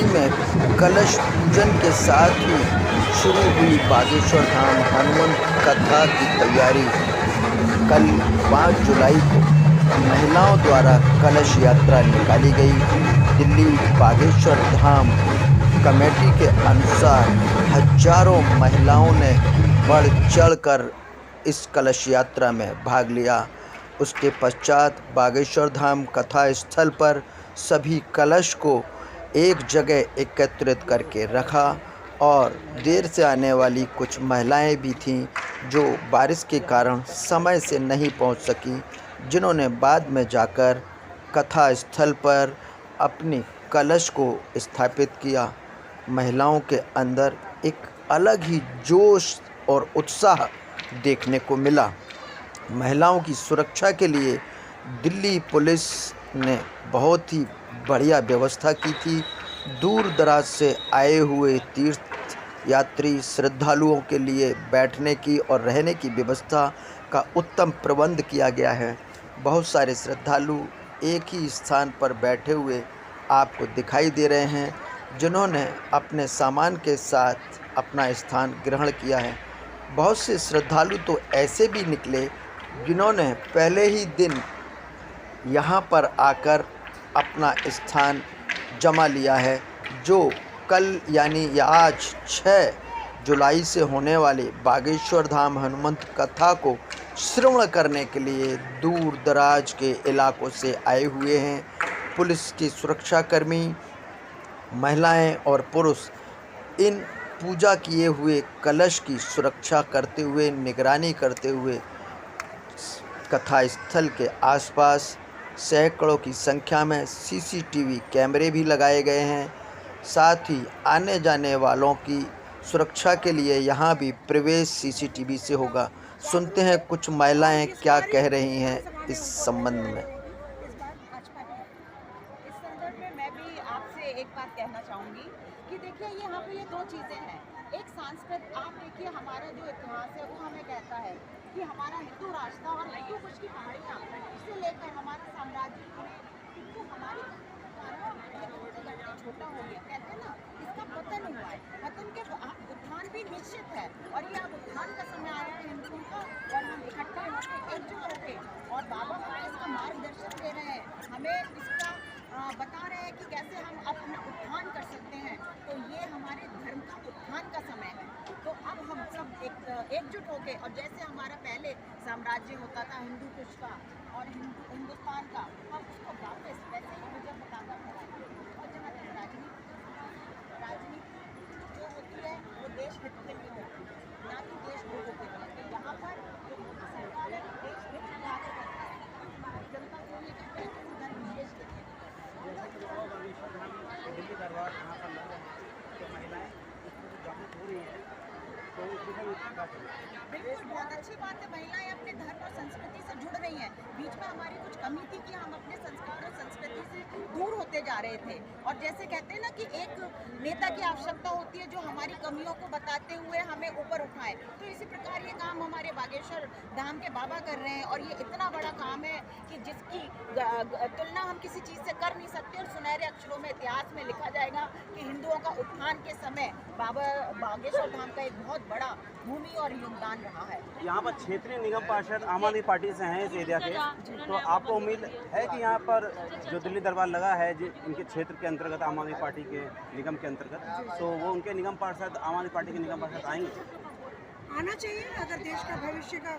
में कलश पूजन के साथ ही शुरू हुई बागेश्वर धाम हनुमंत कथा की तैयारी। कल 5 जुलाई को महिलाओं द्वारा कलश यात्रा निकाली गई। दिल्ली बागेश्वर धाम कमेटी के अनुसार हजारों महिलाओं ने बढ़ चढ़कर इस कलश यात्रा में भाग लिया। उसके पश्चात बागेश्वर धाम कथा स्थल पर सभी कलश को एक जगह एकत्रित करके रखा और देर से आने वाली कुछ महिलाएं भी थीं जो बारिश के कारण समय से नहीं पहुंच सकी, जिन्होंने बाद में जाकर कथा स्थल पर अपनी कलश को स्थापित किया। महिलाओं के अंदर एक अलग ही जोश और उत्साह देखने को मिला। महिलाओं की सुरक्षा के लिए दिल्ली पुलिस ने बहुत ही बढ़िया व्यवस्था की थी। दूर दराज से आए हुए तीर्थ यात्री श्रद्धालुओं के लिए बैठने की और रहने की व्यवस्था का उत्तम प्रबंध किया गया है। बहुत सारे श्रद्धालु एक ही स्थान पर बैठे हुए आपको दिखाई दे रहे हैं, जिन्होंने अपने सामान के साथ अपना स्थान ग्रहण किया है। बहुत से श्रद्धालु तो ऐसे भी निकले जिन्होंने पहले ही दिन यहाँ पर आकर अपना स्थान जमा लिया है, जो कल यानी या आज 6 जुलाई से होने वाले बागेश्वर धाम हनुमंत कथा को श्रवण करने के लिए दूर दराज के इलाकों से आए हुए हैं। पुलिस के सुरक्षाकर्मी, महिलाएं और पुरुष इन पूजा किए हुए कलश की सुरक्षा करते हुए, निगरानी करते हुए कथा स्थल के आसपास सैकड़ों की संख्या में सीसीटीवी कैमरे भी लगाए गए हैं। साथ ही आने जाने वालों की सुरक्षा के लिए यहाँ भी प्रवेश सीसीटीवी से होगा। सुनते हैं कुछ महिलाएं क्या कह रही हैं इस संबंध में। इस संदर्भ में मैं भी आपसे एक बात कहना चाहूँगी कि देखिए यहाँ पे ये दो चीज़ें हैं। एक सांस्कृतिक, आप देखिए हमारा जो इतिहास है वो हमें कहता है कि हमारा हिंदू राष्ट्र था और हिंदू कुश की पहाड़ियाँ से लेकर हमारा साम्राज्य पूरे हिंदू हमारी छोटा हो गया, कहते हैं ना, इसका पतन हुआ है। पतन के उत्थान भी निश्चित है और ये अब उत्थान का समय आया है हिंदुओं का, और हम इकट्ठे होकर एकजुट होकर और बाबा हमें इसका मार्गदर्शन दे रहे हैं, हमें इसका बता रहे हैं कि कैसे हम अपना उत्थान कर सकते हैं। तो ये हमारे धर्म का उत्थान का समय है। तो अब हम सब एकजुट होके, और जैसे हमारा पहले साम्राज्य होता था हिंदू कुश का और हिंदुस्तान का, हम उसको वापस वैसे ही मुझे बताना पड़ा। और जहाँ तक राजनीति जो होती है वो देश हित के लिए होती है, ना कि देश हित के लिए। तो यहाँ पर जो मोदी सरकार है देश हित में आगे बढ़ता है, जनता को ये कहते हैं कि धर्म देश के लिए। दिल्ली दरबार यहाँ पर लग रहे हैं, तो महिलाएं इसमें जागरूक हो रही हैं, तो बिल्कुल बहुत अच्छी बात है। महिलाएं अपने धर्म और संस्कृति से जुड़ रही हैं। बीच में हमारी कुछ कमी थी कि हम अपने संस्कार और संस्कृति से दूर होते जा रहे थे, और जैसे कहते हैं ना कि एक नेता की आवश्यकता होती है जो हमारी कमियों को बताते हुए हमें ऊपर उठाए। तो इसी प्रकार ये काम हमारे बागेश्वर धाम के बाबा कर रहे हैं, और ये इतना बड़ा काम है कि जिसकी तुलना हम किसी चीज़ से कर नहीं सकते। और सुनहरे अक्षरों में इतिहास में लिखा जाएगा कि हिंदुओं का उत्थान के समय बाबा बागेश्वर धाम का एक बहुत बड़ा भूमि और योगदान रहा है। यहाँ पर क्षेत्रीय निगम पार्षद आम आदमी पार्टी से हैं इस एरिया के, तो आपको उम्मीद है कि यहाँ पर जो दिल्ली दरबार लगा है इनके क्षेत्र के अंतर्गत, आम आदमी पार्टी के निगम के अंतर्गत, तो वो उनके निगम पार्षद, आम आदमी पार्टी के निगम पार्षद आएंगे? आना चाहिए अगर देश का भविष्य का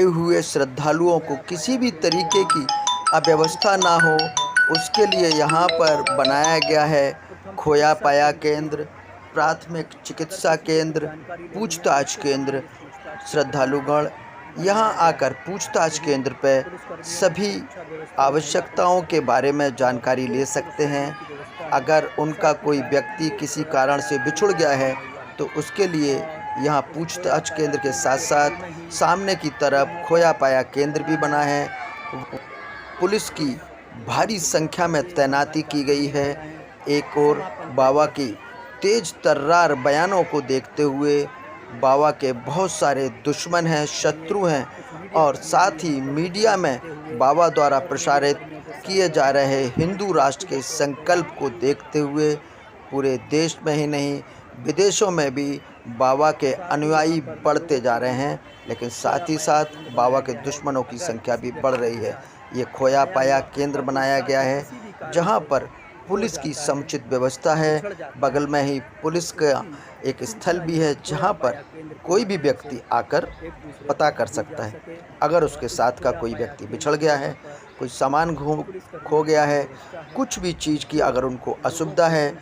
हुए श्रद्धालुओं को किसी भी तरीके की अव्यवस्था ना हो, उसके लिए यहाँ पर बनाया गया है खोया पाया केंद्र, प्राथमिक चिकित्सा केंद्र, पूछताछ केंद्र। श्रद्धालुगण यहाँ आकर पूछताछ केंद्र पर सभी आवश्यकताओं के बारे में जानकारी ले सकते हैं। अगर उनका कोई व्यक्ति किसी कारण से बिछुड़ गया है तो उसके लिए यहाँ पूछताछ केंद्र के साथ साथ सामने की तरफ खोया पाया केंद्र भी बना है। पुलिस की भारी संख्या में तैनाती की गई है। एक और बाबा की तेज तर्रार बयानों को देखते हुए बाबा के बहुत सारे दुश्मन हैं, शत्रु हैं, और साथ ही मीडिया में बाबा द्वारा प्रसारित किए जा रहे हिंदू राष्ट्र के संकल्प को देखते हुए पूरे देश में ही नहीं विदेशों में भी बाबा के अनुयायी बढ़ते जा रहे हैं, लेकिन साथ ही साथ बाबा के दुश्मनों की संख्या भी बढ़ रही है। ये खोया पाया केंद्र बनाया गया है जहां पर पुलिस की समुचित व्यवस्था है। बगल में ही पुलिस का एक स्थल भी है जहां पर कोई भी व्यक्ति आकर पता कर सकता है। अगर उसके साथ का कोई व्यक्ति बिछड़ गया है, कोई सामान खो गया है, कुछ भी चीज़ की अगर उनको असुविधा है,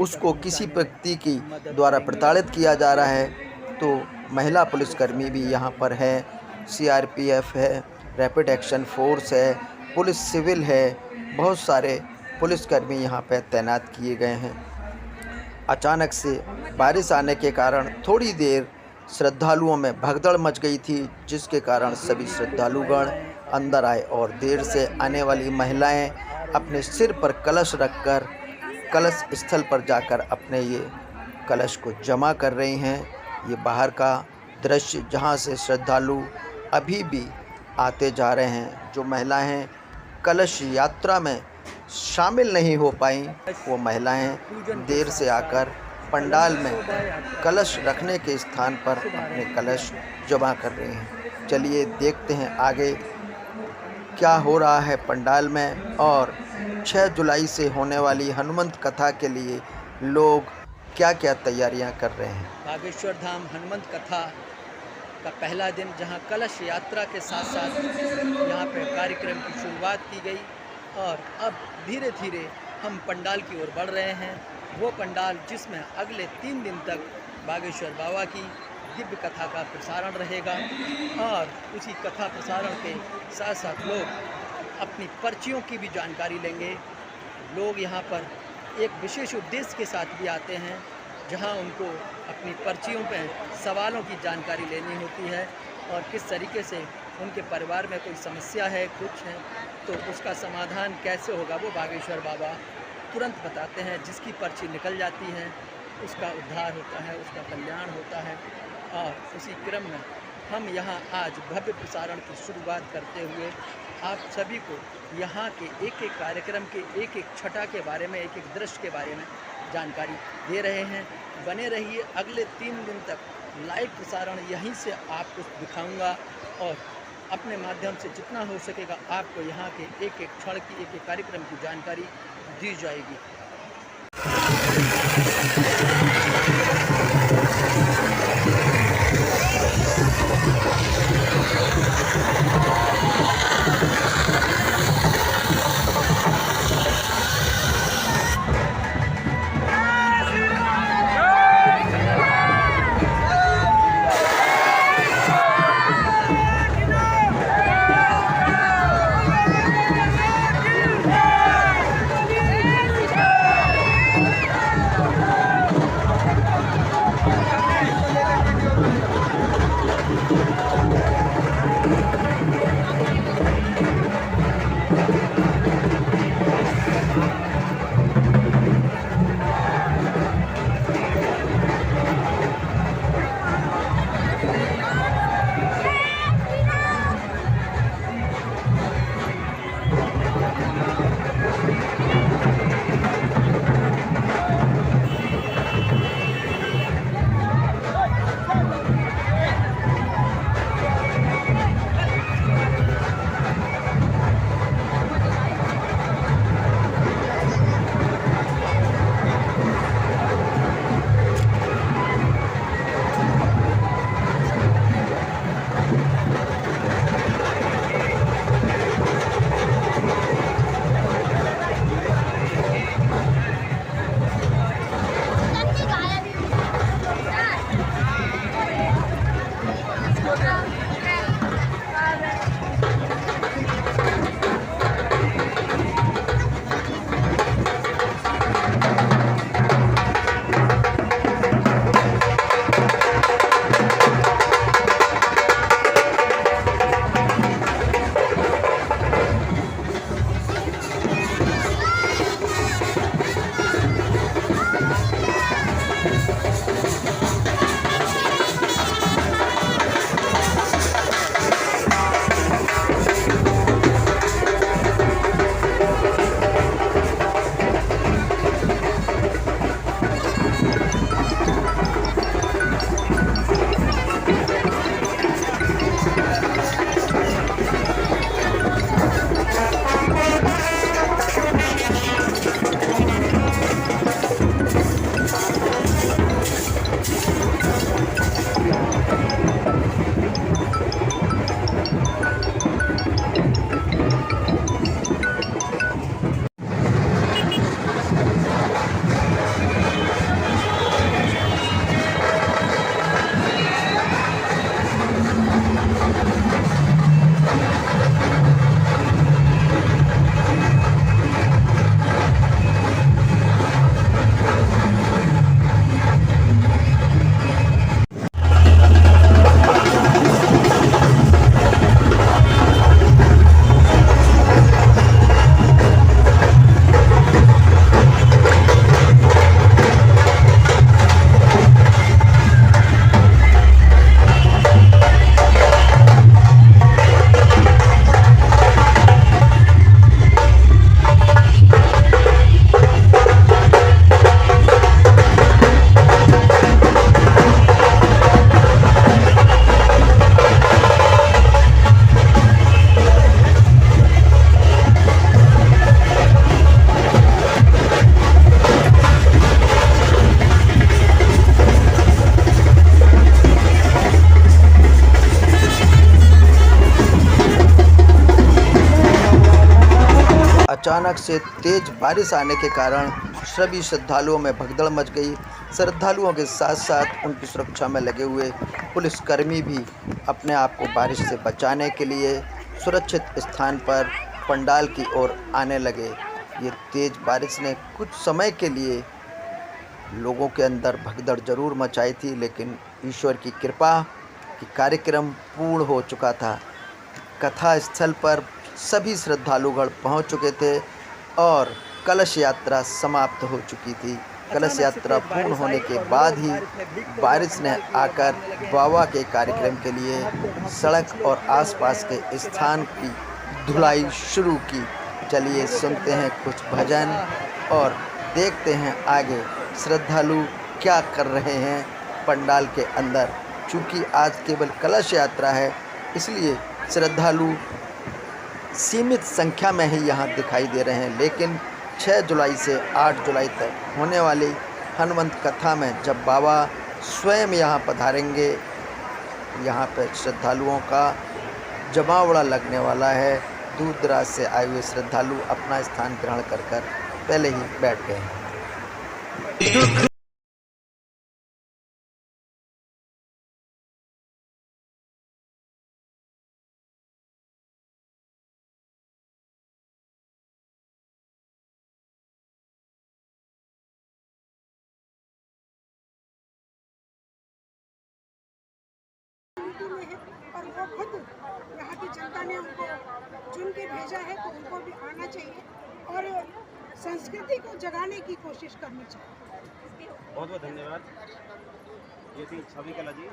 उसको किसी व्यक्ति की द्वारा प्रताड़ित किया जा रहा है, तो महिला पुलिसकर्मी भी यहाँ पर है, CRPF है, रैपिड एक्शन फोर्स है, पुलिस सिविल है, बहुत सारे पुलिसकर्मी यहाँ पर तैनात किए गए हैं। अचानक से बारिश आने के कारण थोड़ी देर श्रद्धालुओं में भगदड़ मच गई थी, जिसके कारण सभी श्रद्धालुगण अंदर आए और देर से आने वाली महिलाएं अपने सिर पर कलश रखकर कलश स्थल पर जाकर अपने ये कलश को जमा कर रही हैं। ये बाहर का दृश्य जहां से श्रद्धालु अभी भी आते जा रहे हैं। जो महिलाएं कलश यात्रा में शामिल नहीं हो पाई, वो महिलाएं देर से आकर पंडाल में कलश रखने के स्थान पर अपने कलश जमा कर रहे हैं। चलिए देखते हैं आगे क्या हो रहा है पंडाल में, और 6 जुलाई से होने वाली हनुमंत कथा के लिए लोग क्या क्या तैयारियां कर रहे हैं। बागेश्वर धाम हनुमंत कथा का पहला दिन, जहां कलश यात्रा के साथ साथ यहाँ पर कार्यक्रम की शुरुआत की गई और अब धीरे धीरे हम पंडाल की ओर बढ़ रहे हैं। वो पंडाल जिसमें अगले 3 दिन तक बागेश्वर बाबा की दिव्य कथा का प्रसारण रहेगा, और उसी कथा प्रसारण के साथ साथ लोग अपनी पर्चियों की भी जानकारी लेंगे। लोग यहाँ पर एक विशेष उद्देश्य के साथ भी आते हैं, जहाँ उनको अपनी पर्चियों पर सवालों की जानकारी लेनी होती है और किस तरीके से उनके परिवार में कोई समस्या है, कुछ है, तो उसका समाधान कैसे होगा वो बागेश्वर बाबा तुरंत बताते हैं। जिसकी पर्ची निकल जाती है उसका उद्धार होता है, उसका कल्याण होता है। और उसी क्रम में हम यहाँ आज भव्य प्रसारण की शुरुआत करते हुए आप सभी को यहाँ के एक एक कार्यक्रम के एक एक छठा के बारे में, एक एक दृश्य के बारे में जानकारी दे रहे हैं। बने रहिए, अगले 3 दिन तक लाइव प्रसारण यहीं से आपको दिखाऊंगा और अपने माध्यम से जितना हो सकेगा आपको यहाँ के एक एक क्षण की, एक एक कार्यक्रम की जानकारी दी जाएगी। अचानक से तेज बारिश आने के कारण सभी श्रद्धालुओं में भगदड़ मच गई। श्रद्धालुओं के साथ साथ उनकी सुरक्षा में लगे हुए पुलिसकर्मी भी अपने आप को बारिश से बचाने के लिए सुरक्षित स्थान पर पंडाल की ओर आने लगे। ये तेज बारिश ने कुछ समय के लिए लोगों के अंदर भगदड़ जरूर मचाई थी, लेकिन ईश्वर की कृपा कि कार्यक्रम पूर्ण हो चुका था। कथा स्थल पर सभी श्रद्धालुगण पहुंच चुके थे और कलश यात्रा समाप्त हो चुकी थी। कलश यात्रा पूर्ण होने के बाद ही बारिश ने आकर बाबा के कार्यक्रम के लिए सड़क और आसपास के स्थान की धुलाई शुरू की। चलिए सुनते हैं कुछ भजन और देखते हैं आगे श्रद्धालु क्या कर रहे हैं पंडाल के अंदर। चूँकि आज केवल कलश यात्रा है, इसलिए श्रद्धालु सीमित संख्या में ही यहाँ दिखाई दे रहे हैं, लेकिन 6 जुलाई से 8 जुलाई तक होने वाली हनुमंत कथा में जब बाबा स्वयं यहाँ पधारेंगे, यहाँ पर श्रद्धालुओं का जमावड़ा लगने वाला है। दूर दराज से आए हुए श्रद्धालु अपना स्थान ग्रहण कर पहले ही बैठ गए हैं। में है और वो खुद यहाँ की जनता ने उनको चुन के भेजा है, तो उनको भी आना चाहिए और संस्कृति को जगाने की कोशिश करनी चाहिए। बहुत बहुत धन्यवाद। ये थी छवि कला जी।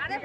अरे